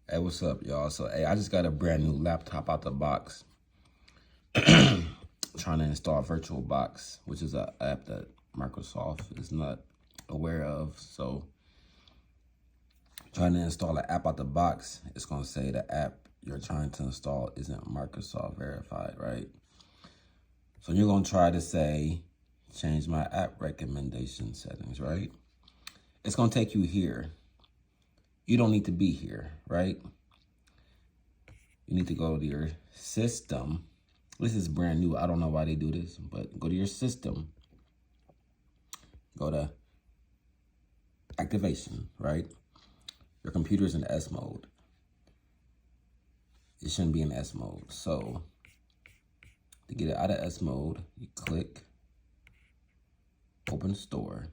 Hey, what's up, y'all? So, hey, I just got a brand new laptop out the box. Trying to install VirtualBox, which is an app that Microsoft is not aware of. So, trying to install an app out the box, it's going to say the app you're trying to install isn't Microsoft verified, right? So, you're going to try to say, change my app recommendation settings, right? It's going to take you here. You don't need to be here, right? You need to go to your system. This is brand new. I don't know why they do this, but go to your system. Go to activation, right? Your computer's in S mode. It shouldn't be in S mode. So to get it out of S mode, you click open store.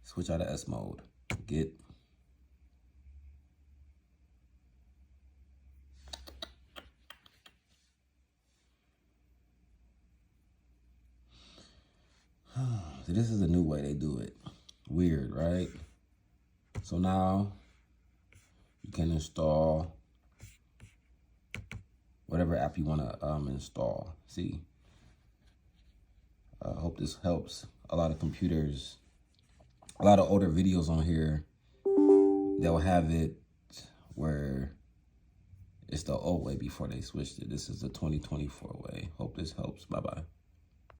Switch out of S mode. Get so this is a new way they do it. Weird, right? So now you can install whatever app you want to install. See, I hope this helps. A lot of computers, a lot of older videos on here, they'll have it where it's the old way before they switched it. This is the 2024 way. Hope this helps. Bye-bye.